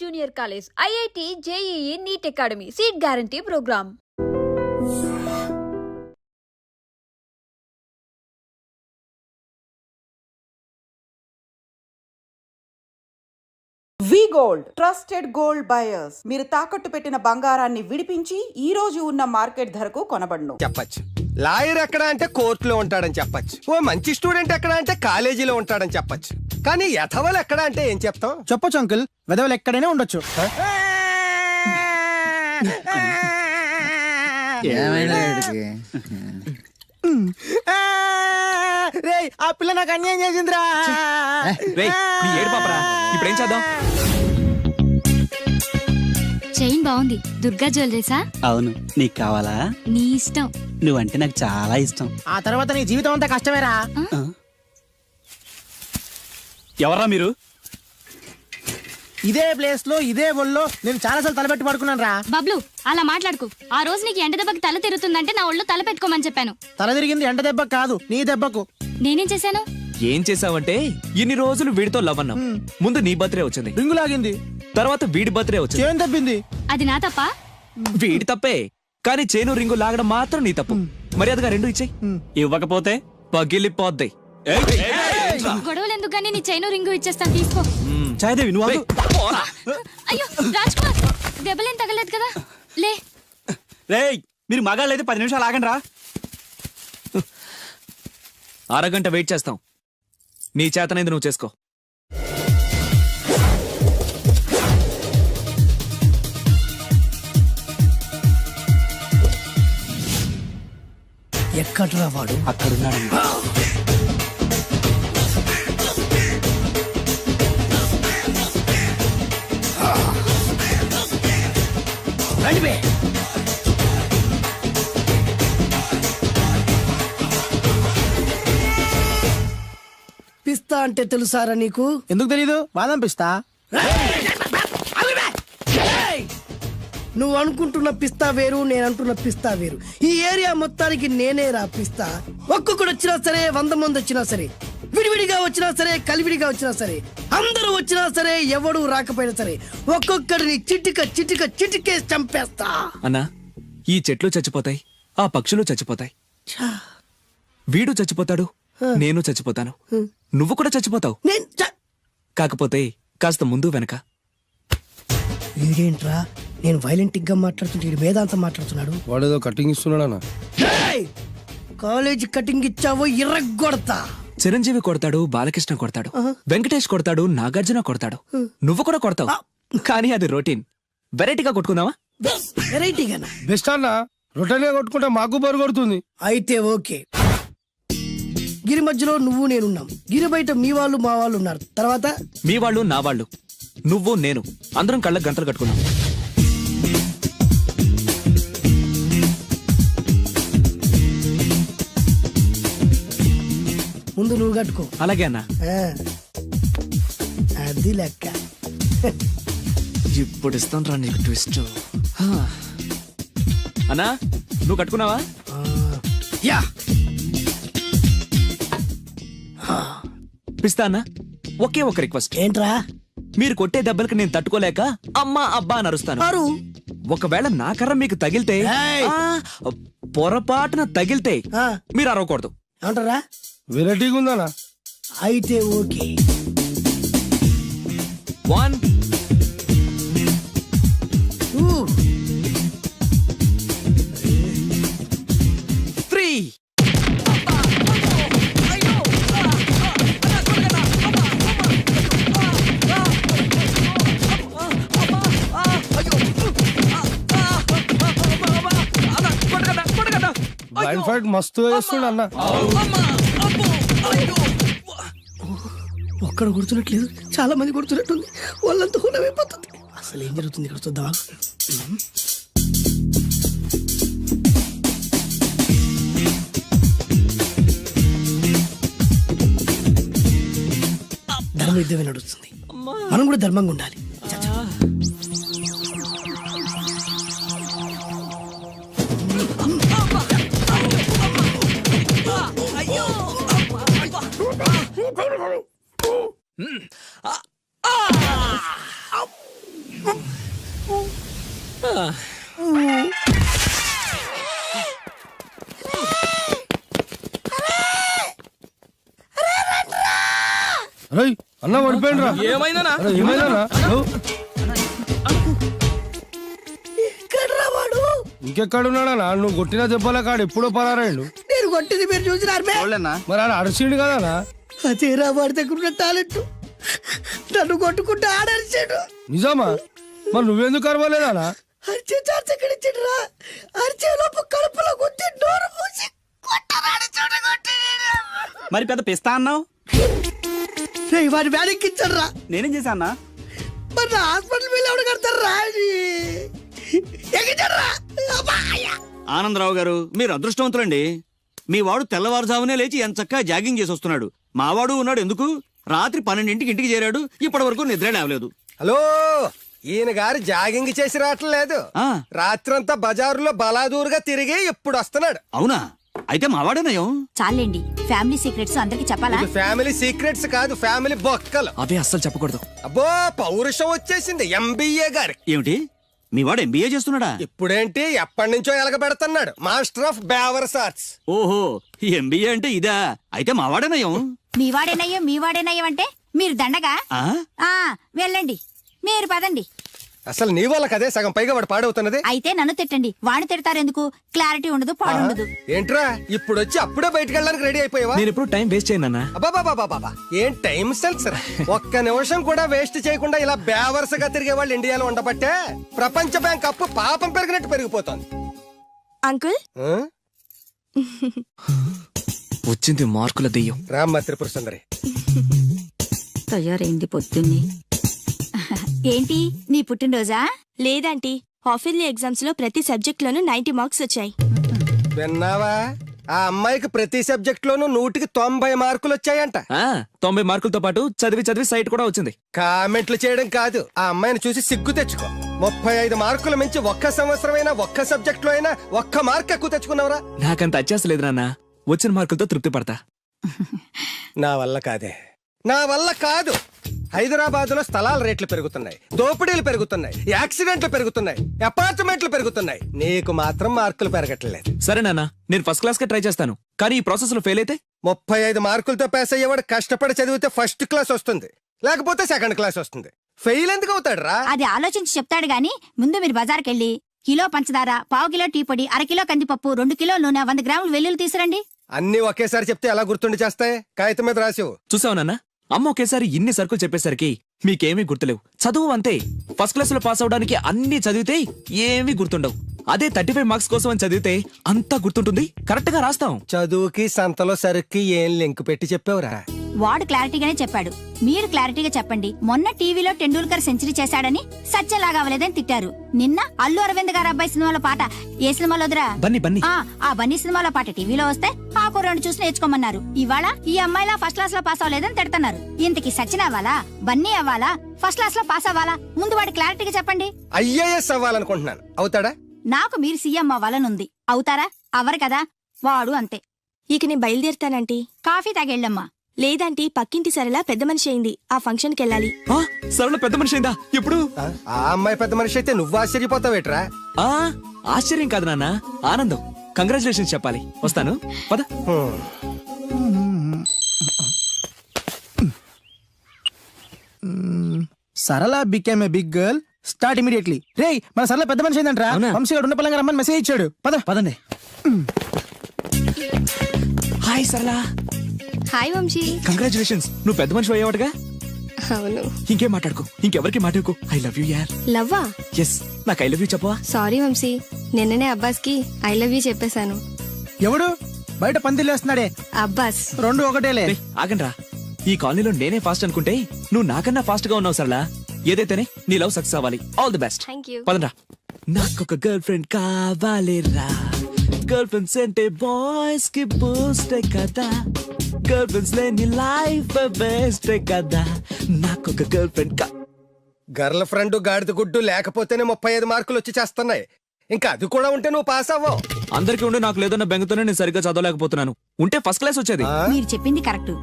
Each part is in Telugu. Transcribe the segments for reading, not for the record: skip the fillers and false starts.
Junior College, IIT, JEE, NEET Academy, Seat Guarantee Program. వి గోల్డ్ ట్రస్టెడ్ గోల్డ్ బయర్స్. మీరు తాకట్టు పెట్టిన బంగారాన్ని విడిపించి ఈ రోజు ఉన్న మార్కెట్ ధరకు కొనబడును. చెప్పచ్చు. లాయర్ ఎక్కడ అంటే కోర్టులో ఉంటాడని చెప్పచ్చు. ఓ మంచి స్టూడెంట్ ఎక్కడ అంటే కాలేజీలో ఉంటాడని చెప్పచ్చు. కానీ యథవలు ఎక్కడ అంటే ఏం చెప్తాం? చెప్పొచ్చు అంకుల్, వెదవలు ఎక్కడైనా ఉండొచ్చు. ఆ పిల్ల నాకు అన్యాయం చేసిందిరా. ఇప్పుడేం చేద్దాం? చైన్ బాగుంది. దుర్గా జ్యువెలరీసా? అవును. నీకు కావాలా? నీ ఇష్టం. నువ్వంటే నాకు చాలా ఇష్టం. ఆ తర్వాత నీ జీవితం అంతా కష్టమేరా. ఎవరా మీరు? ఇదే ప్లేస్ లో ఇదే ఒళ్ళో నేను చాలాసార్లు తలపెట్టి పడుకున్నాను రా. బబ్లు, అలా మాట్లాడుకు. ఆ రోజు నీకు ఎండ దెబ్బకి తల తిరుగుతుందంటే నా ఒళ్ళు తల పెట్టుకోమని చెప్పాను. తల తిరిగింది ఎండ దెబ్బకు కాదు, నీ దెబ్బకు. నేనేం చేశాను? ఏం చేసావంటే ఇన్ని రోజులు వీడితో లవ్ అన్నాం. ముందు నీ బర్త్డే వచ్చింది, రింగు లాగింది, తర్వాత వీడి బర్త్డే వచ్చింది. చేను తప్పింది. అది నా తప్ప? వీడి తప్పే, కానీ చేను రింగు లాగడం మాత్రం నీ తప్పు. మర్యాదగా రెండు ఇచ్చేయి. ఇవ్వకపోతే పగిలిపోద్ది. గొడవలు ఎందుకు గానీ నీ చైను రింగు ఇచ్చేస్తాను, తీసుకో. చాయదేవి నువ్వు ఆగు. అయ్యో రాజ్ కుమార్, దెబ్బలేం తగలేదు కదా? లే. రేయ్, మీరు మగాళ్ళైతే 10 నిమిషాలు ఆగండి రా. అరగంట వెయిట్ చేస్తాం. నీ చేతనైంది నువ్వు చేసుకో. ఎక్కడ్రా వాడు? అక్కడున్నాడు. పిస్తా అంటే తెలుసారా నీకు? ఎందుకు తెలీదు? బాదం పిస్తా. నువ్వు అనుకుంటున్న పిస్తా వేరు, నేను అంటున్న పిస్తా వేరు. ఈ ఏరియా మొత్తానికి నేనే రా పిస్తా. ఒక్కొక్కడు వచ్చినా సరే, 100 మంది వచ్చినా సరే, విడివిడిగా వచ్చినా సరే, కలివిడిగా వచ్చినా సరే, అందరూ వచ్చినా సరే, ఎవడు రాకపోయినా సరే, ఒక్కొక్కడిని చిటికేసి చంపేస్తా. అన్నా, ఈ చెట్లు చచ్చిపోతాయి, ఆ పక్షులు చచ్చిపోతాయి, వీడు చచ్చిపోతాడు, నేను చచ్చిపోతాను, నువ్వు కూడా చచ్చిపోతావు. కాకపోతే కాస్త ముందు వెనక. వీడేంట్రా నేను వైలెంటిక్ గా మాట్లాడుతుంటే వీడు వేదాంతం మాట్లాడుతున్నాడు. వాడేదో కటింగ్ ఇస్తున్నాడా? కాలేజ్ కటింగ్ ఇచ్చావో ఇర్రగొడతా. చిరంజీవి కొడతాడు, బాలకృష్ణ కొడతాడు, వెంకటేష్ కొడతాడు, నాగార్జున కొడతాడు, నువ్వు కూడా కొడతావు. కానీ అది రొటీన్. వెరైటీగా కొట్టుకుందావా? వెరైటీగానా? బెస్ట్ అన్న. రొటనే కొట్టుకుంటే మాకు బరు కొడుతుంది. అయితే ఓకే. గిరి మధ్యలో నువ్వు నేనున్నాం. గిరి బయట మీ వాళ్ళు మా వాళ్ళు ఉన్నారు. తర్వాత మీ వాళ్ళు నా వాళ్ళు, నువ్వు నేను, అందరం కళ్ళకు గంటలు కట్టుకున్నాం. ముందు నువ్వు కట్టుకో. అలాగే అన్నా. అది లెక్క. ఇప్పుడు ఇస్తాను రా నీకు ట్విస్ట్. అన్నా, నువ్వు కట్టుకున్నావా? యా. పిస్తా అన్నా, ఒకే ఒక రిక్వెస్ట్. ఏంట్రా? మీరు కొట్టే దెబ్బలకి నేను తట్టుకోలేక అమ్మా అబ్బా అని అరుస్తాను. ఒకవేళ నా కర్ర మీకు తగిలితే, పొరపాటున తగిలితే మీరు అరవకూడదు. ఏమంటారా? వెరైటీగా ఉందనా? అయితే ఓకే. 1 3. బ్లైండ్ ఫైట్ మస్తు వేస్తుండ అన్న. ఒక్కడ గుర్తున్నట్లేదు, చాలా మంది గుర్తున్నట్టుంది. వాళ్ళంతా హునమైపోతుంది. అసలు ఏం జరుగుతుంది ఇక్కడ చూద్దామా? ధర్మ యుద్ధమే నడుస్తుంది. మనం కూడా ధర్మంగా ఉండాలి. అన్న పడిపోయినరా ఏమైందనా ఎక్కడ్రా వాడు? ఇంకెక్కడున్నాడా నువ్వు కొట్టిన దెబ్బల కాడు ఎప్పుడో పరారాయండు నేను కొట్టింది మీరు చూసినారు బే? మరి ఆడ అరిసిండు కదా అదేరా వాడి దగ్గర ఉన్న టాలెంట్. నన్ను కొట్టుకుంటూ ఆడరిచాడు. నిజమా మరి నువ్వెందుకు అరవలేదా అరిచే చార్జ్ ఎక్కడ ఇచ్చాడురా? అరిచే లోపు కడుపులో కొట్టి నోరు మూసి కొట్టరాడు చూడగొట్టి. మరి పెద్ద పిస్తా అన్నావు, వాడి వ్యానికి ఇచ్చాడురా. నేనేం చేశా అన్నా? మరి నా హాస్పిటల్ బిల్ ఎవడు కడతారా? ఎగిచాడురా. ఆనందరావు గారు మీరు అదృష్టవంతులండి. మీ వాడు తెల్లవారుజామునే లేచి ఎంత చక్కగా జాగింగ్ చేసి వస్తున్నాడు. మావాడు ఉన్నాడు ఎందుకు, రాత్రి 12ంటికి ఇంటికి చేరాడు, ఇప్పటి వరకు నిద్ర లేవలేదు. హలో, ఈయన గారు జాగింగ్ చేసి రావట్లేదు, ఆ. రాత్రంతా బజారులో బలాదూరుగా తిరిగి ఇప్పుడు వస్తున్నాడు. అవునా? అయితే మావాడేనయం. చాలండి, ఫ్యామిలీ సీక్రెట్స్ అందరికి చెప్పాలా? ఇది ఫ్యామిలీ సీక్రెట్స్ కాదు, ఫ్యామిలీ బొక్కలు. అవే అస్సలు చెప్పకూడదు. అబ్బో, పౌరుషం వచ్చేసింది ఎంబీఏ గారి. ఏమిటి, మీ వాడు ఎంబీఏ చేస్తున్నాడా? ఇప్పుడేంటి, ఎప్పటి నుంచో ఎలగబెడుతున్నాడు, మాస్టర్ ఆఫ్ బేవర్స్ ఆర్ట్స్. ఓహో, ఎంబీఏ అంటే ఇదా? అయితే మావాడేనయం. మీ వాడేనయ్యం అంటే మీరు దండగా. ఆ? వెళ్ళండి, మీరు పదండి. అసలు నీ వల్ల కదే సగం పైగా వాడు పాడవుతున్నది. అయితే నన్ను తిట్టండి, వాడిని తిడతారెందుకు? క్లారిటీ ఉండదు, పాడుండదు. ఏంట్రా ఇప్పుడు వచ్చి అప్పుడే బయటకు వెళ్ళడానికి రెడీ అయిపోయావా? నేను ఎప్పుడు టైం వేస్ట్ చేయను అన్నా. అబ్బాబాబాబాబా, ఏం టైం సెన్స్ రా. ఒక్క నిమిషం కూడా వేస్ట్ చేయకుండా ఇలా బేవర్సగా తిరిగే వాళ్ళు ఇండియాలో ఉండబట్టే ప్రపంచ బ్యాంక్ అప్పు పాపం పెరిగినట్టు పెరిగిపోతుంది. అంకుల్, ఆ? వచ్చింది మార్కుల దెయ్యం. రామ్మ త్రిపుర సుందరి. తయారైంది పొద్దున్నే. ఏంటి, నీ పుట్టినరోజా? లేదంటీ, హాఫ్ ఇయర్లీ ఎగ్జామ్స్ లో ప్రతి సబ్జెక్ట్ లోనూ 90 మార్క్స్ వచ్చాయి. విన్నావా, ఆ అమ్మాయికి ప్రతి సబ్జెక్ట్ లోనూ 100కి 90 మార్కులు వచ్చాయంట. 90 మార్కులతో పాటు చదివి సైట్ కూడా వచ్చింది. కామెంట్లు చేయడం కాదు, ఆ అమ్మాయిని చూసి సిగ్గు తెచ్చుకో. 35 మార్కులు మించి ఒక్క సంవత్సరమైనా ఒక్క సబ్జెక్ట్ లో అయినా ఒక్క మార్క్ ఎక్కువ తెచ్చుకున్నావురా? నాకంత అత్యాస లేదు నాన్న, వచ్చిన మార్కులతో తృప్తి పడతా. నా వల్ల కాదే, నా వల్ల కాదు. హైదరాబాద్ లో స్థలాల రేట్లు పెరుగుతున్నాయి, దోపిడీలు పెరుగుతున్నాయి, యాక్సిడెంట్లు పెరుగుతున్నాయి, అపార్ట్మెంట్లు పెరుగుతున్నాయి. నీకు మాత్రం మార్కులు పెరగట్లేదు. సరే నాన్న, నేను ఫస్ట్ క్లాస్ కే ట్రై చేస్తాను, కానీ ఈ ప్రాసెస్ లో ఫెయిల్ అయితే 35 మార్కులతో పాస్ అయ్యేవాడు కష్టపడి చదివితే ఫస్ట్ క్లాస్ వస్తుంది, లేకపోతే సెకండ్ క్లాస్ వస్తుంది. ఫెయిల్ ఎందుకు అవుతాడు రా? అది ఆలోచించి చెప్తాడు గాని, ముందు మీరు బజార్కెళ్ళి కిలో పంచదార, పావు కిలో టీ పొడి, అరకిలో కందిపప్పు, 2 కిలో నూనె, 100 గ్రాములు వెల్లుల్లి తీసురండి. అన్ని ఒకేసారి చెప్తే ఎలా గుర్తుండి చేస్తాయి? కాగితం మీద రాసివు. చూసావు నాన్న, అమ్మ ఒకేసారి ఇన్ని సరుకులు చెప్పేసరికి మీకేమీ గుర్తులేవు. చదువు అంతే, ఫస్ట్ క్లాస్ లో పాస్ అవడానికి అన్ని చదివితే ఏమీ గుర్తుండవు. అదే 35 మార్క్స్ కోసం అని చదివితే అంతా గుర్తుంటుంది, కరెక్ట్ గా రాస్తాం. చదువుకి సంతలో సరుక్కి ఏం లింక్ పెట్టి చెప్పావురా? వాడు క్లారిటీగానే చెప్పాడు, మీరు క్లారిటీగా చెప్పండి. మొన్న టీవీలో టెండూల్కర్ సెంచరీ చేశాడని సత్యలాగా అవ్వలేదని తిట్టారు. నిన్న అల్లు అరవింద్ గారు అబ్బాయి సినిమాలో పాట, ఏ సినిమాలో వదిరా? బన్నీ. ఆ బన్నీ సినిమాలో పాట టీవీలో వస్తే ఆ కుర్రాడు చూసి నేర్చుకోమన్నారు. ఇవాళ ఈ అమ్మాయిలా ఫస్ట్ క్లాస్ లో పాస్ అవ్వలేదని తిడుతున్నారు. ఇంతకి సచిన్ అవ్వాలా, బన్నీ అవ్వాలా, ఫస్ట్ క్లాస్ లో పాస్ అవ్వాలా? ముందు వాడు క్లారిటీగా చెప్పండి. ఐఏఎస్ అవ్వాలనుకుంటున్నాను, అవుతాడా? నాకు మీరు సీఎం అవ్వాలనుంది, అవుతారా? అవ్వరు కదా, వాడు అంతే. ఇక నేను బయలుదేరుతానంటీ. కాఫీ తాగెళ్ళమ్మా. లేదంటీ, పక్కింటి సరళ పెద్ద మనిషి అయింది, ఆ ఫంక్షన్ కి వెళ్ళాలి. సరళ పెద్ద మనిషి అయిందా? ఇప్పుడు ఆ అమ్మాయి పెద్ద మనిషి అయితే నువ్వు ఆశ్చర్యపోతావేట్రా? ఆశ్చర్యం కాదు నాన్న, ఆనందం. కంగ్రాచులేషన్స్ చెప్పాలి. వస్తాను, పద. Sarala became a big girl, start immediately. రేయ్, మన సరళ పెద్ద మనిషి ఏంటంట్రా? అవునా? వంశీ గారు ఉన్న పలంగా రమ్మని మెసేజ్ ఇచ్చాడు. పదండి. హాయ్ సరళ. హాయ్ వంశీ. కంగ్రాచులేషన్స్, నువ్వు పెద్ద మనిషి అయ్యావటగా. అవును. ఇంకేం మాట్లాడుకో, ఇంకెవరికి మాట్లాడుకో. ఐ లవ్ యూ యార్. లవ్వా? ఎస్, నాకు ఐ లవ్ యూ చెప్పవా? సారీ వంశీ, నిన్ననే అబ్బాస్ కి ఐ లవ్ యూ చెప్పేశాను. ఎవడు బయట పందిలేస్తున్నాడే? అబ్బాస్. 2 ఒకటేలే. ఆగండ్రా, ఈ కాలనీలో నేనే ఫాస్ట్ అనుకుంటే నువ్వు నాకన్నా ఫాస్ట్ గా ఉన్నావు సరళ. ఏదైతేనే నీ లవ్ సక్సెస్ అవ్వాలి. All the best. Thank you. పదండ్రా. నాకొక గర్ల్ ఫ్రెండ్ కావాలిరా, గర్ల్ ఫ్రెండ్స్ అంటే బాయ్స్ కి బూస్ట్ కదా, గర్ల్ ఫ్రెండ్స్ లేని లైఫ్ బెస్ట్ కదా. నాకొక గర్ల్ ఫ్రెండ్ గర్ల్ ఫ్రెండ్ గాడిద గుడ్డు లేకపోతేనే 35 మార్కులు వచ్చి చేస్తున్నాయి. ఇంకా అది కూడా ఉంటే నువ్వు పాస్ అవ్వవు. అందరికీ ఉండి నాకు లేదన్న బెంగతోనే నేను సరిగ్గా చదవలేకపోతున్నాను. ఉంటే ఫస్ట్ క్లాస్ వచ్చేది. మీరు చెప్పింది కరెక్ట్,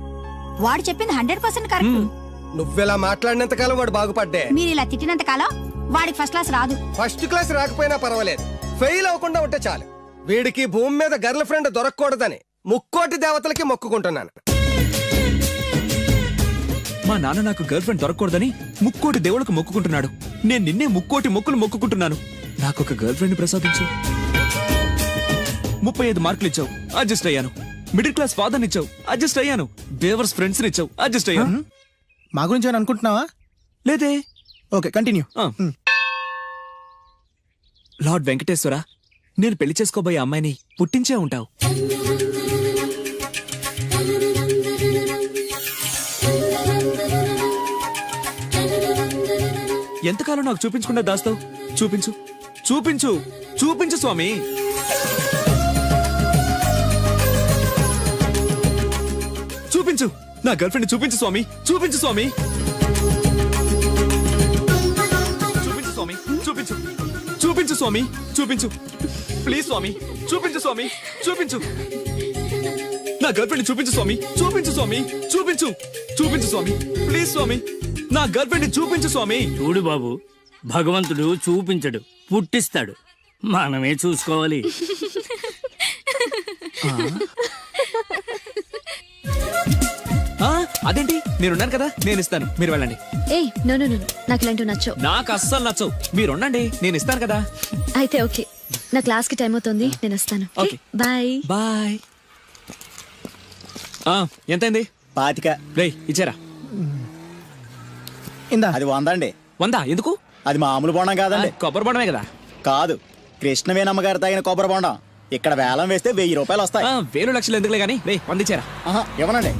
వాడు చెప్పింది 100% కరెక్ట్. నువ్వెలా మాట్లాడినంత కాలం వాడు బాగుపడ్డే. మీరు ఇలా తిట్టినంత కాలం వాడికి ఫస్ట్ క్లాస్ రాదు. ఫస్ట్ క్లాస్ రాకపోయినా పర్వాలేదు, ఫెయిల్ అవ్వకుండా ఉంటే చాలు. వీడికి భూమి మీద గర్ల్ ఫ్రెండ్ దొరకకూడదని ముక్కోటి దేవతలకి మొక్కుకుంటున్నాను. మా నాన్న నాకు గర్ల్ ఫ్రెండ్ దొరకకూడదని ముక్కోటి దేవుళ్ళకు మొక్కుకుంటున్నాడు. నేను నిన్నే ముక్కోటి మొక్కులు మొక్కుకుంటున్నాను. నాకు ఒక గర్ల్ ఫ్రెండ్ ప్రసాదించు. 35 మార్కులు ఇచ్చావు, అడ్జస్ట్ అయ్యాను. మిడిల్ క్లాస్ ఫాదర్ ఇచ్చావు, అడ్జస్ట్ అయ్యాను. బేవర్స్ ఫ్రెండ్స్ ఇచ్చావు, అడ్జస్ట్ అయ్యాను. మా గురించి ఏమైనా అనుకుంటున్నావా? లేదే. Okay, continue. లార్డ్ వెంకటేశ్వర, నేను పెళ్లి చేసుకోబోయే అమ్మాయిని పుట్టించే ఉంటావు. ఎంతకాలం నాకు చూపించకుండా దాస్తావు? చూపించు, చూపించు, చూపించు స్వామి. చూపించు, నా గర్ల్ ఫ్రెండ్ చూపించు స్వామి, చూపించు స్వామి. చూపించు స్వామి, చూపించు, చూపించు స్వామి, చూపించు. ప్లీజ్ స్వామి, చూపించు స్వామి, చూపించు. నా గర్ల్ ఫ్రెండ్ చూపించు స్వామి, చూపించు స్వామి, చూపించు, చూపించు స్వామి. ప్లీజ్ స్వామి, నా గర్ల్ ఫ్రెండ్ చూపించు స్వామి. చూడు బాబు, భగవంతుడు చూపించడు, పుట్టిస్తాడు. మనమే చూసుకోవాలి. అదేంటి, నేనున్నాను కదా, నేను ఇస్తాను, మీరు వెళ్ళండి. ఏయ్ నో నో నో, నాకు ఇలాంటివి నచ్చవు. నాకు అస్సలు నచ్చవు, మీరు ఉండండి, నేను ఇస్తాను కదా. అయితే ఓకే, నా క్లాస్ కి టైం అవుతుంది, నేను వస్తాను. ఓకే. Bye bye. ఎంతైంది? 25. రేయ్ ఇచ్చారా? ఇందా. అది 100 అండి. 100 ఎందుకు? అది మామూలు బొండం కాదండి. కొబ్బరి బొండమే కదా. కాదు, కృష్ణవేణమ్మ గారు తాగిన కొబ్బరి బొండం. ఇక్కడ వేలం వేస్తే 1000 రూపాయలు వస్తాయి. 1000 లక్షలు ఎందుకులే గానీ, రే 100 ఇచ్చారా? ఇవ్వనండి.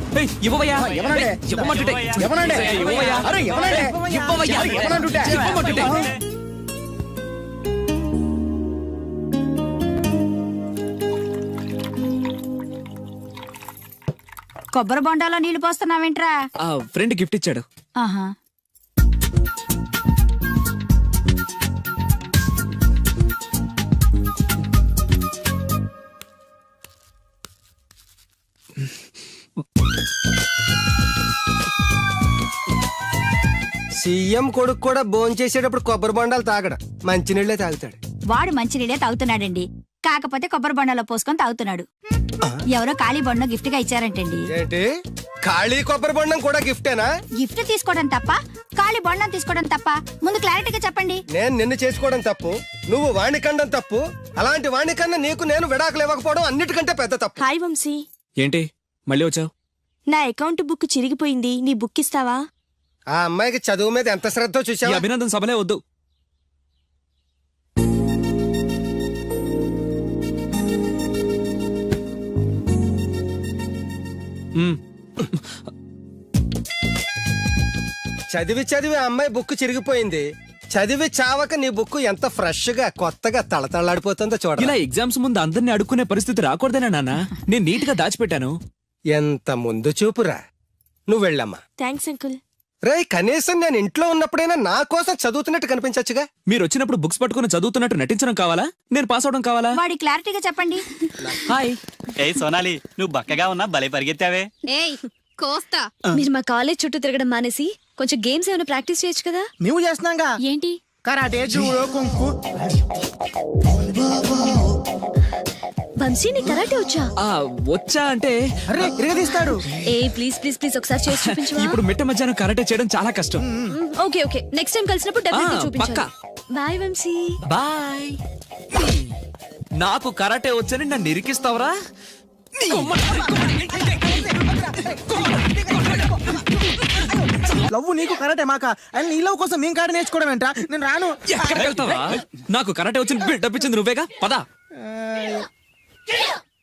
ఇవ్వవయ్యా, ఇవ్వనండి. ఇవ్వమంటుంటే. ఇవ్వనండి. ఇవ్వవయ్యా. అరే, ఇవ్వనండి. ఇవ్వవయ్యా. ఇవ్వనంటుంటే. ఇవ్వమంటుంటే. కొబ్బరి బొండాలో నీళ్లు పోస్తున్నావేంట్రా? ఫ్రెండ్ గిఫ్ట్ ఇచ్చాడు. ఆహా. సీఎం కొడుకు కూడా భోంచేసేటప్పుడు కొబ్బరి బొండాలు తాగడు, మంచినీళ్ళే తాగుతాడు. వాడు మంచినీళ్ళే తాగుతున్నాడండి, కాకపోతే కొబ్బరి బొండాలో పోసుకొని తాగుతున్నాడు. ఎవరో ఖాళీ బొండం గిఫ్ట్ గా ఇచ్చారంటండి. ఏంటి, ఖాళీ కొబ్బరి బొండం కూడా గిఫ్టేనా? గిఫ్ట్ తీసుకోవడం తప్ప, ఖాళీ బొండం తీసుకోవడం తప్ప? ముందు క్లారిటీగా చెప్పండి. నేను నిన్ను చేసుకోవడం తప్పు, నువ్వు వాణ్ణి కండం తప్పు. అలాంటి వాణ్ణి కన్నా నీకు నేను విడాకులు ఇవ్వకపోవడం అన్నిటికంటే పెద్ద తప్పు. హాయ్ వంశీ, ఏంటి మళ్ళీ వచ్చావు? నా అకౌంట్ బుక్ చిరిగిపోయింది, నీ బుక్ ఇస్తావా? ఆ అమ్మాయికి చదువు మీద ఎంత శ్రద్ధ ఈ చూసావా? అభినందన సభలే వద్దు. చదివి చదివి ఆ అమ్మాయి బుక్ చిరిగిపోయింది. చదివి చావక నీ బుక్ ఎంత ఫ్రెష్ గా కొత్తగా తళతళాడిపోతుందో చూడ. ఇలా ఎగ్జామ్స్ ముందు అందరినీ అడుక్కునే పరిస్థితి రాకూడదేనా నాన్న? నేను నీట్ గా దాచిపెట్టాను. ఎంత ముందు చూపురా. నువ్వు వెళ్ళమ్మా. Thanks uncle. రే, కనీసం నేను ఇంట్లో ఉన్నప్పుడైనా నా కోసం చదువుతున్నట్టు కనిపించచ్చుగా. మీరు వచ్చినప్పుడు బుక్స్ పట్టుకుని చదువుతున్నట్టు నటించడం కావాలా, నేను పాస్ అవడం కావాలా? వాడి క్లారిటీగా చెప్పండి. హాయ్. ఏయ్ సోనాలి, నువ్వు బక్కగా ఉన్నా భలే పరిగెత్తావే. ఏయ్ కోస్తా. మీరు మా కాలేజ్ చుట్టూ తిరగడం మానేసి కొంచెం గేమ్స్ ఏమైనా ప్రాక్టీస్ చేయొచ్చు కదా. మేము చేస్తున్నాంగా. ఏంటి? Karate, judo, కుంకు. వంశీ నీ కరాటే వచ్చా? వచ్చా అంటే అరే ఇరగదీస్తాడు. ఏ ప్లీజ్ ప్లీజ్ ప్లీజ్ ఒకసారి చేసి చూపించవా? ఇప్పుడు మిట్ట మధ్యాహ్నం కరాటే చేయడం చాలా కష్టం. ఓకే ఓకే, నెక్స్ట్ టైం కలిసినప్పుడు డెఫినెట్లీ చూపించాలి. పక్కా. బాయ్ వంశీ. బాయ్. నాకు కరాటే వచ్చని నన్ను ఇరికిస్తావరా? లవ్ నీకు కరాటే మాక, అండ్ నీ లవ్ కోసం మేము కరాటే నేర్చుకోవడం ఏంట్రా? నేను రాను. ఎక్కడికి వెళ్తావా? నాకు కరాటే వచ్చి బిల్డప్ ఇచ్చింది నువ్వేగా, పదా.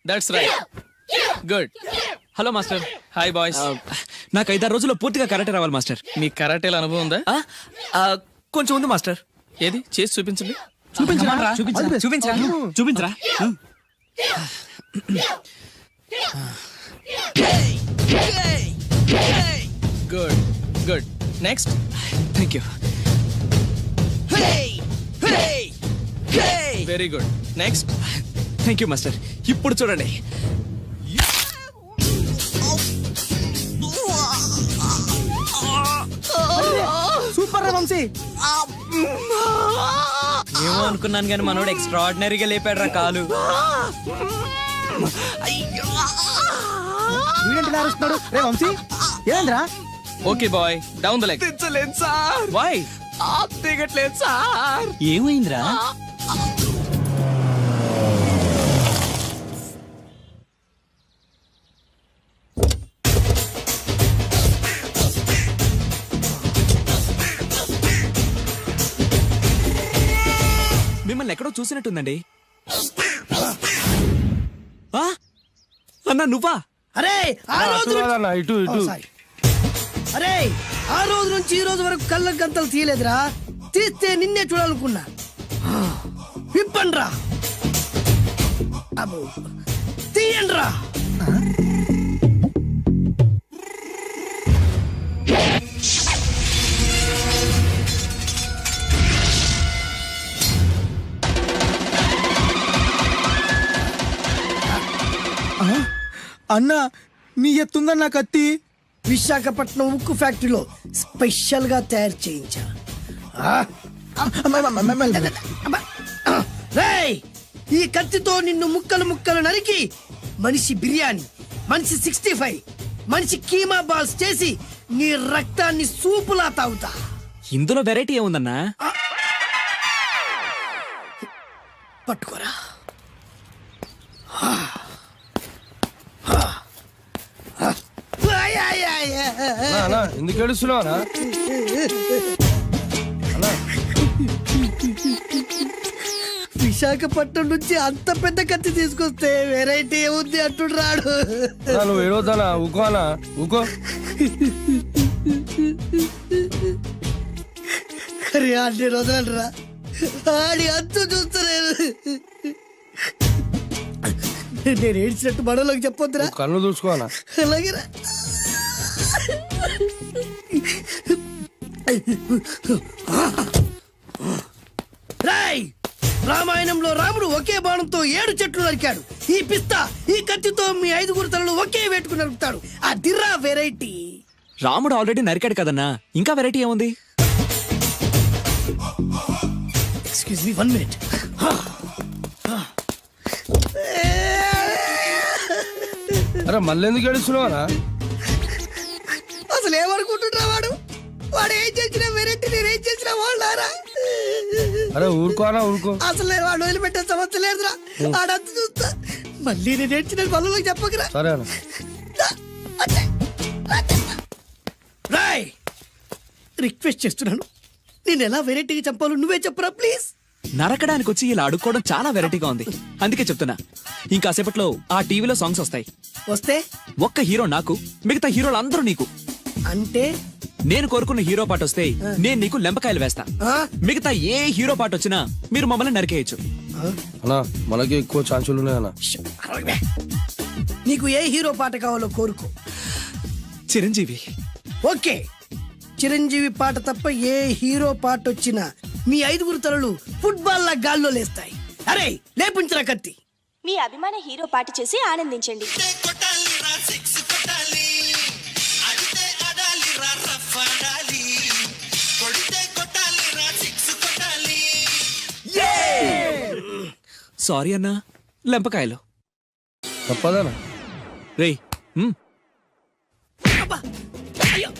That's right, good. Hello master. Hi boys. నాకు 5-6 రోజుల్లో పూర్తిగా కరాటే రావాలి మాస్టర్. మీ కరాటేల అనుభవం ఉందా? కొంచెం ఉంది మాస్టర్. ఏది చేసి చూపించండి. చూపించరా. Good good. Next. Thank you. Very good. Next. Thank you master. ఇప్పుడు చూడండి. సూపర్ రా వంశీ. ఏమో అనుకున్నాను కానీ మనోడు ఎక్స్ట్రాడినరీగా లేపాడు రా కాలు. వీడేంటి అరుస్తున్నాడు? రే వంశీ ఏంద్రా? Okay boy down the leg. దించలేదు సార్. వై? దిగట్లేదు సార్. ఏమైందిరా? మిమ్మల్ని ఎక్కడో చూసినట్టుందండి. ఆ? అన్నా నువ్వా? అరే ఆ రోజు అన్న ఇటు ఇటు. సారీ. అరే ఆ రోజు నుంచి ఈ రోజు వరకు కళ్ళ గంతలు తీయలేదురా. తీస్తే నిన్నే చూడాలనుకున్నా. విప్పండ్రా. అబ్బో తీయండ్రా. అన్నా నీ ఎత్తుందన్న కత్తి. విశాఖపట్నం ఉక్కు ఫ్యాక్టరీలో స్పెషల్ గా తయారు చేయించా. రేయ్ ఈ కత్తితో నిన్ను ముక్కలు ముక్కలు నరికి మనిషి బిర్యానీ, మనిషి 65, మనిషి కీమా బాల్స్ చేసి నీ రక్తాన్ని సూపులా తాగుతా. ఇందులో వెరైటీ ఏముందన్నా? పట్టుకోరా. అన్న ఎందుకు ఏడుస్తున్నావు అన్న? విశాఖపట్నం నుంచి అంత పెద్ద కత్తి తీసుకొస్తే వెరైటీ ఏముంది అంటుడు రాడు. అన్న, నువ్వు ఏడవద్దనా? ఊకో అన్న ఊకో. అరే అన్ని రోజులరా ఆడి అంతు చూస్తలేరు. నేను ఏడ్చినట్టు మనలోకి చెప్పొద్దురా. కన్ను చూసుకో అన్న. అలాగేరా. రాయ్ రామాయణంలో రాముడు ఒకే బాణంతో 7 చెట్లు నరికాడు. ఈ పిస్తా ఈ కత్తితో మీ 5 తలలు ఒకే వేటుకు నరుకుతాడు. ఆ దిర్రా వెరైటీ. రాముడు ఆల్రెడీ నరికాడు కదన్నా, ఇంకా వెరైటీ ఏముంది? Excuse me 1 minute. అరే మళ్ళీ ఎందుకు ఏడుస్తున్నావు అన్న? అసలు ఏమనుకుంటున్నా వాడు? వాడు ఏం చేసిన వెరైటీ, నేను ఏం చేసిన వాళ్ళారా? అరే ఊరుకో అన్న ఊరుకో. అసలు నేను వాడు వదిలిపెట్టే సమస్య లేదురా. ఆడంతా చూస్తా. మళ్ళీ నేను ఏడ్చిన పనులకు చెప్పకరా. సరే అన్న. రాయ్ రిక్వెస్ట్ చేస్తున్నాను, నేను ఎలా వెరైటీగా చంపాలో నువ్వే చెప్పరా ప్లీజ్. నరకడానికి వచ్చి ఇలా అడుక్కోవడం చాలా వెరైటీగా ఉంది. అందుకే చెప్తున్నా, ఇంకాసేపట్లో ఆ టీవీలో సాంగ్స్ వస్తాయి. వస్తే ఒక్క హీరో నాకు, మిగతా హీరోలు అందరూ నీకు. అంటే నేను కోరుకున్న హీరో పాట వస్తే నేను నీకు లెంపకాయలు వేస్తా. మిగతా ఏ హీరో పాట వచ్చినా మీరు మమ్మల్ని నరికేయచ్చు. అన్న మనకి ఎక్కువ ఛాన్సులు ఉన్నాయి అన్న. నీకు ఏ హీరో పాట కావాలో కోరుకో. చిరంజీవి. ఓకే, చిరంజీవి పాట తప్ప ఏ హీరో పాట వచ్చినా మీ 5 తలలు ఫుట్బాల్ లా గాల్లో లేస్తాయి. అరే లేపించరా కత్తి. మీ అభిమాన హీరో పాట చేసి ఆనందించండి. సారీ అన్నా, లెంపకాయలు. తప్పదనా? రేయ్ అయ్యో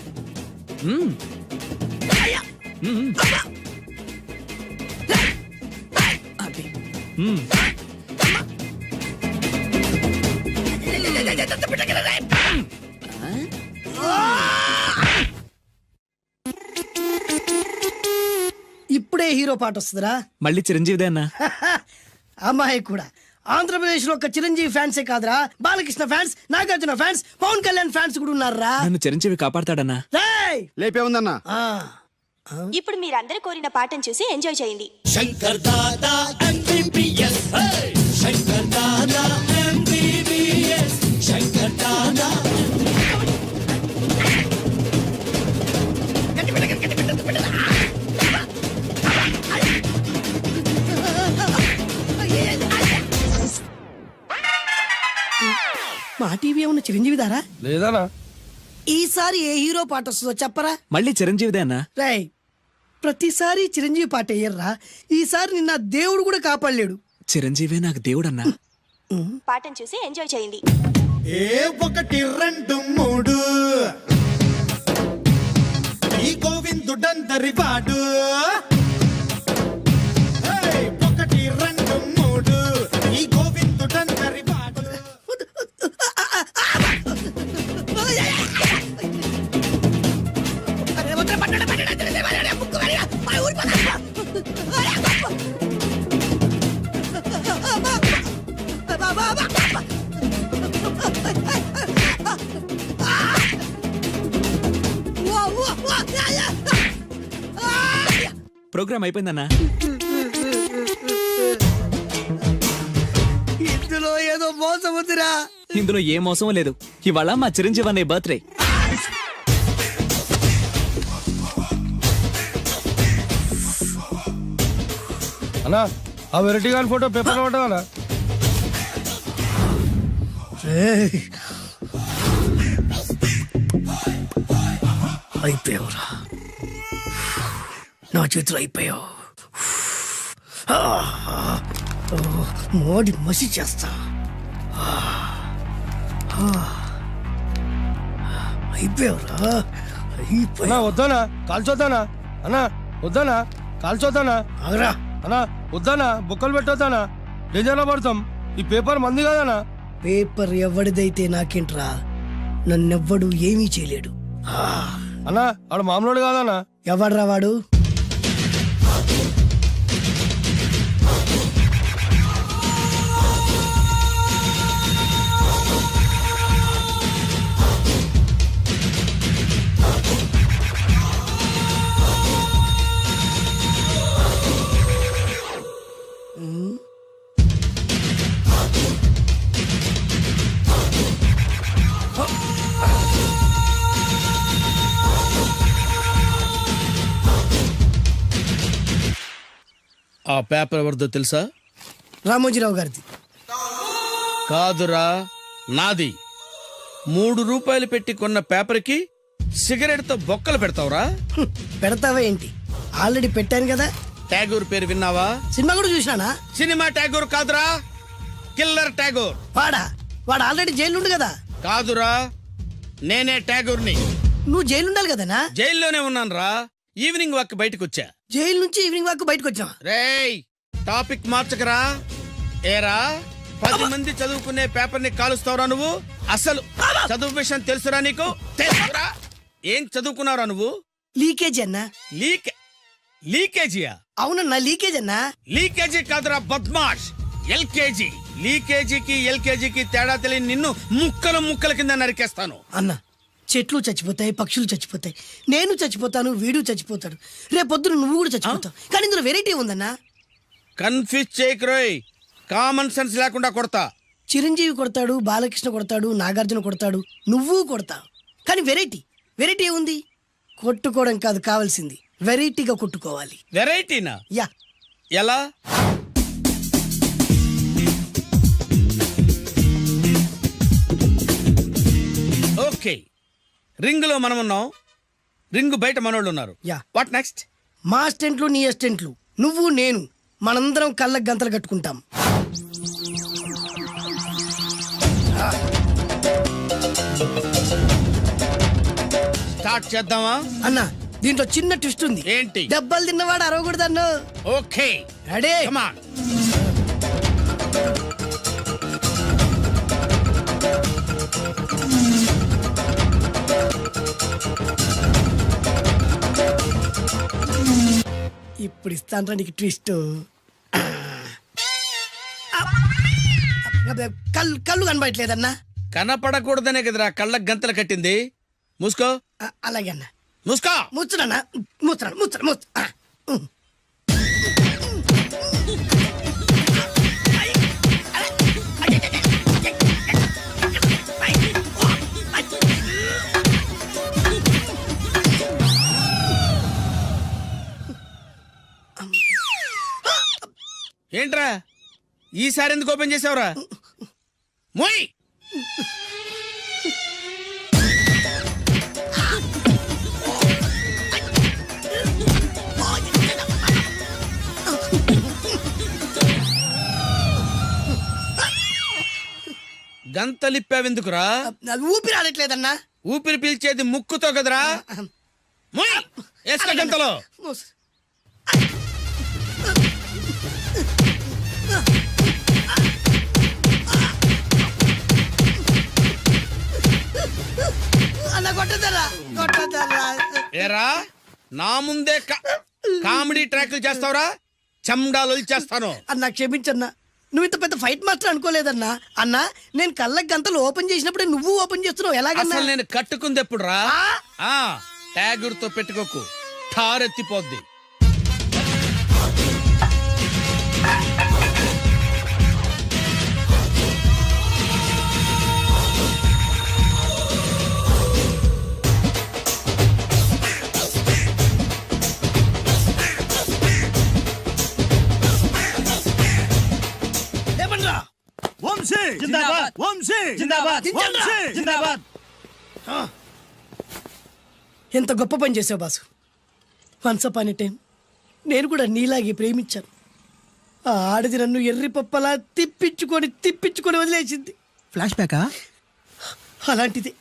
ఇప్పుడే హీరో పాట వస్తుందిరా. మళ్ళీ చిరంజీవిదే అన్నా. అమ్మాయి కూడా ఆంధ్రప్రదేశ్ లో ఒక చిరంజీవి ఫ్యాన్సే కాదురా, Balakrishna fans, Nagarjuna fans, Pawan Kalyan fans కూడా ఉన్నారా. నన్ను చిరంజీవి కాపాడతాడన్నా. లేపే ఉందన్నా. ఇప్పుడు మీరందరూ కోరిన పాటను చూసి ఎంజాయ్ చేయండి. Shankar Dada MBBS, Shankar Dada MBBS, Shankar Dada. మా టీవీ ఏమన్నా చిరంజీవి దారా? లేదనా? ఈసారి ఏ హీరో పాట వస్తుందో చెప్పరా. మళ్ళీ చిరంజీవిదే అన్నా. రేయ్ ప్రతిసారి చిరంజీవి పాట వేయర్రా. ఈసారి నిన్న దేవుడు కూడా కాపాడలేడు. చిరంజీవే నాకు దేవుడన్నా. పాటను చూసి ఎంజాయ్ చేయండి. ఏ 1 2 3 ఈ గోవిందుడందరి వాడు. 1 2 3 ఈ గోవిందుడందరి వాడు. ప్రోగ్రామ్ అయిపోయిందన్నా. ఇందులో ఏదో మోసం ఉందిరా. ఇందులో ఏ మోసం లేదు. ఇవాళ మా చిరంజీవి అనే బర్త్డే. అన్నా ఆ వెరైటీ గాని ఫోటో పేపర్ పడ్డా అయిపోయావురా, నా చేతులు అయిపోయావు. మోడి మసి చేస్తా. అయిపోయావురా, అన్నా వద్దానా కాల్చొద్దానా, అన్నా వద్దానా కాల్చొద్దానా, ఆగరా అన్నా వద్దానా బుక్కలు పెట్టొద్దానా, డేంజర్లో పడతాం. ఈ పేపర్ మంది కదనా. పేపర్ ఎవడిదైతే నాకేంట్రా, నన్నెవ్వడు ఏమీ చేయలేడు. అన్నా ఆడు మామూలు కాదనా. ఎవడ్రా వాడు? ఆ పేపర్ ఎవరిదో తెలుసా? రామోజీరావు గారిది. కాదురా, నాది. 3 రూపాయలు పెట్టి కొన్న పేపర్కి సిగరెట్తో బొక్కలు పెడతావురా? పెడతావా ఏంటి? ఆల్రెడీ పెట్టాను కదా. ట్యాగూర్ పేరు విన్నావా? సినిమా కూడా చూసినానా? సినిమా ట్యాగూర్ కాదురా, కిల్లర్ ట్యాగూర్. వాడు ఆల్రెడీ జైలు కదా. కాదురా, నేనే ట్యాగూర్ని. నువ్వు జైలు ఉండాలి కదనా? జైల్లోనే ఉన్నాను రా. ఈవినింగ్ వాక్ బయటకు వచ్చా. జైలు నుంచి ఈవినింగ్ వాక్ బయటకు వచ్చా. రేయ్, టాపిక్ మార్చకరా. ఏరా, 10 మంది చదువుకునే పేపర్ ని కాలుస్తావురా నువ్వు? అసలు చదువు విషయం తెలుసురా నీకు? తెలుసురా? ఏం చదువుకున్నారా నువ్వు? లీకేజీ అన్నా. లీకేజీయా? అవునన్నా, లీకేజ్ అన్నా. లీకేజీ కాదురా బద్మాష్, ఎల్కేజీ. లీకేజీకి ఎల్కేజీకి తేడా తెలియని నిన్ను ముక్కలు ముక్కల కింద నరికేస్తాను. అన్నా, చెట్లు చచ్చిపోతాయి, పక్షులు చచ్చిపోతాయి, నేను చచ్చిపోతాను, వీడు చచ్చిపోతాడు, రేపొద్దున నువ్వు కూడా చచ్చిపోతావు. కానీ ఇందులో వెరైటీ ఉందన్నా. కన్ఫ్యూజ్ చేయకురోయ్, కామన్ సెన్స్ లేకుండా కొడతా. చిరంజీవి కొడతాడు, బాలకృష్ణ కొడతాడు, నాగార్జున కొడతాడు, నువ్వు కొడతావు. కానీ వెరైటీ ఉంది. కొట్టుకోవడం కాదు కావాల్సింది, వెరైటీగా కొట్టుకోవాలి. వెరైటీనా? యా. ఎలా? ఓకే, రింగ్ లో మనం ఉన్నాం, రింగ్ బయట మనోళ్ళు ఉన్నారు. యా. What next? మా అసిస్టెంట్లు, నీ అసిస్టెంట్లు, నువ్వు నేను, మనందరం కళ్ళకు గంతలు కట్టుకుంటాం. స్టార్ట్ చేద్దామా? అన్నా, దీంట్లో చిన్న ట్విస్ట్ ఉంది. ఏంటి? దెబ్బలు తిన్నవాడు అరవకూడదన్ను. Okay, ready? Come on. ఇప్పుడు ఇస్తాను నీకు ట్విస్ట్. కళ్ళు కనబడట్లేదన్నా. కనపడకూడదనే కదరా కళ్ళకు గంతలు కట్టింది. మూసుకో. అలాగే అన్న. మూసుకో. ముచ్చునన్నా, ముచ్చున. ఏంట్రా ఈసారి ఎందుకు ఓపెన్ చేసావురా? మోయ్. గంతలిప్పావెందుకురా? ఊపిరి ఆడట్లేదన్నా. ఊపిరి పీల్చేది ముక్కుతో కదరా. ముయ్, వేసుకో గంతలో. అన్న కొట్టదరా కొట్టదరా. ఏరా నా ముందే కామెడీ ట్రాక్లు చేస్తావురా? చెమ్డాలు చేస్తాను. అన్నా క్షమించన్నా, నువ్వు ఇంత పెద్ద ఫైట్ మాస్టర్ అనుకోలేదన్నా. అన్నా నేను కళ్ళకి గంతలు ఓపెన్ చేసినప్పుడే నువ్వు ఓపెన్ చేస్తున్నావు, ఎలాగన్నా? అసలు నేను కట్టుకుంది ఎప్పుడు రా? ట్యాగుర్తో పెట్టుకోకు, ఠారెత్తిపోద్ది. వంశీ జిందాబాద్, వంశీ జిందాబాద్, వంశీ జిందాబాద్. ఎంత గొప్ప పని చేసావు boss. Once upon a time నేను కూడా నీలాగే ప్రేమించాను. ఆ ఆడది నన్ను ఎర్రి పప్పలా తిప్పించుకొని వదిలేసింది. ఫ్లాష్ బ్యాకా? అలాంటిది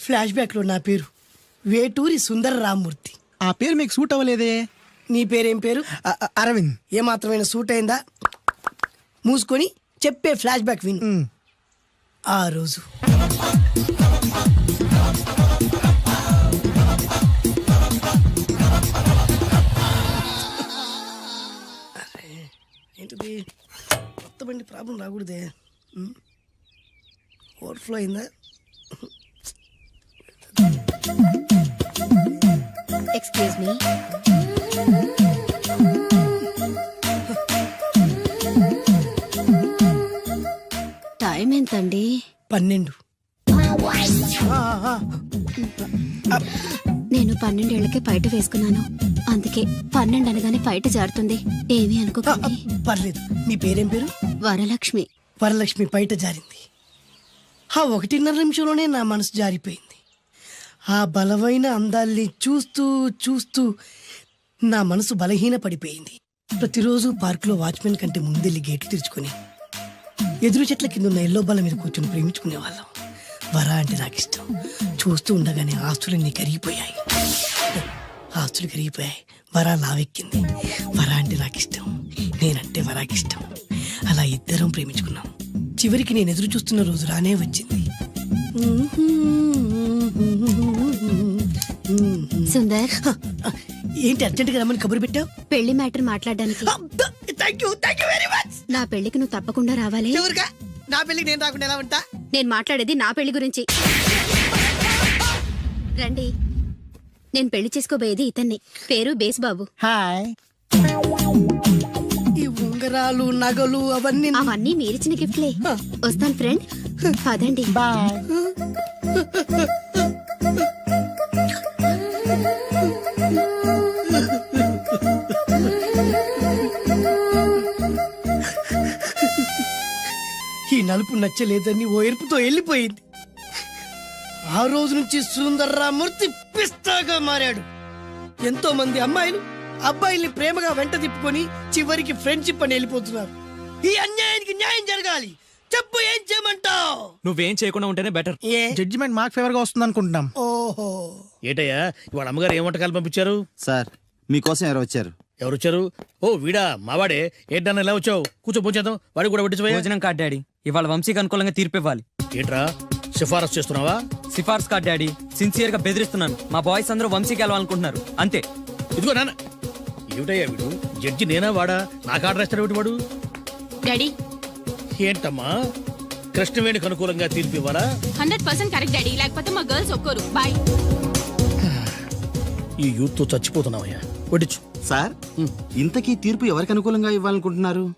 ఫ్లాష్ బ్యాక్లో నా పేరు వేటూరి సుందర రామ్మూర్తి. ఆ పేరు మీకు సూట్ అవ్వలేదే. నీ పేరేం పేరు? అరవింద్. ఏమాత్రమైన సూట్ అయిందా? మూసుకొని చెప్పే ఫ్లాష్ బ్యాక్ విను. ఆ రోజు ఏంటిది? కొత్త బండి ప్రాబ్లం రాకూడదే. ఓవర్ఫ్లో అయిందా? Excuse me. టైం ఎంతండి? 12. నేను 12 ఏళ్లకే పైట వేసుకున్నాను, అందుకే 12 అనగానే పైట జారుతుంది. ఏమీ అనుకోకండి. పర్లేదు. మీ పేరేం పేరు? వరలక్ష్మి. వరలక్ష్మి పైట జారింది. ఆ 1.5 నిమిషంలోనే నా మనసు జారిపోయింది. ఆ బలమైన అందాల్ని చూస్తూ చూస్తూ నా మనసు బలహీన పడిపోయింది. ప్రతిరోజు పార్కులో వాచ్మెన్ కంటే ముందెళ్ళి గేట్లు తెరుచుకొని ఎదురు చెట్ల కింద ఉన్న ఎల్లో బాల మీద కూర్చొని ప్రేమించుకునే వాళ్ళం. వరా అంటే నాకు ఇష్టం. చూస్తూ ఉండగానే ఆస్తులన్నీ కరిగిపోయాయి. వరా లావెక్కింది. వరా అంటే నాకు ఇష్టం, నేనంటే వరాకి ఇష్టం. అలా ఇద్దరం ప్రేమించుకున్నాం. చివరికి నేను ఎదురు చూస్తున్న రోజు రానే వచ్చింది. సుందర్, ఏంటి అర్జెంట్గా రమ్మని కబురు పెట్టావు? పెళ్లి మ్యాటర్ మాట్లాడడానికి. Thank you very much. నా పెళ్లికి నువ్వు తప్పకుండా రావాలి. ఎవరుగా? నా పెళ్లికి నేను రాకుండా ఎలా ఉంటా? నేను మాట్లాడేది నా పెళ్లి గురించి. రండి. నేను పెళ్లి చేసుకోబోయేది ఇతన్ని. పేరు బేస్బాబు. హాయ్. ఈ ఉంగరాలు నగలు అవన్నీ మీరిచ్చిన గిఫ్ట్లే. వస్తాను ఫ్రెండ్. పదండి. బాయ్. ఈ నలుపు నచ్చలేదని ఓ ఎరుపుతో వెళ్ళిపోయింది. ఆ రోజు నుంచి సుందర్రామూర్తి పిస్తాగా మారాడు. ఎంతో మంది అమ్మాయిలు అబ్బాయిల్ని ప్రేమగా వెంట తిప్పుకొని చివరికి ఫ్రెండ్షిప్ అని వెళ్ళిపోతున్నారు. ఈ అన్యాయానికి న్యాయం జరగాలి. చెప్పు, ఏం చేయమంటావు? నువ్వేం చేయకుండా ఉంటేనే బెటర్. జడ్జిమెంట్ మాకు ఫేవర్ గా వస్తుంది అనుకుంటున్నాం. ఓహో, ఏటయ్యా వాళ్ళ అమ్మగారు ఏం వంటకాలు పంపించారు? సార్ మీకోసం ఎవరు వచ్చారు? ఎవరు వచ్చారు? ఓ వీడా, మావాడే. ఏంటన్నా ఇలా వచ్చావు? కూర్చో, పోచేద్దాం. వాడికి కూడా పట్టించిపోయా. భోజనం కాదు డాడీ, ఇవాళ వంశీకి అనుకూలంగా తీర్పు ఇవ్వాలి. ఏంట్రా సిఫారసు చేస్తున్నావా? సిఫార్సు కాదు డాడీ, సిన్సియర్ గా బెదిరిస్తున్నాను. మా బాయ్స్ అందరూ వంశీకి వెళ్ళాలనుకుంటున్నారు, అంతే. ఇదిగో నాన్న. ఏమిటయ్యా వీడు? జడ్జి నేనా వాడా? నాకు ఆర్డర్ ఇస్తాడు వాడు. డాడీ ఏంటమ్మా, కృష్ణవేణికి అనుకూలంగా తీర్పు ఇవ్వాలా? 100% కరెక్ట్ డాడీ, లేకపోతే మా గర్ల్స్ ఒప్పుకోరు. బాయ్. ఈ యూత్ తో చచ్చిపోతున్నావయ్యా. వడ్డించు. సార్ ఇంతకీ తీర్పు ఎవరికి అనుకూలంగా ఇవ్వాలనుకుంటున్నారు?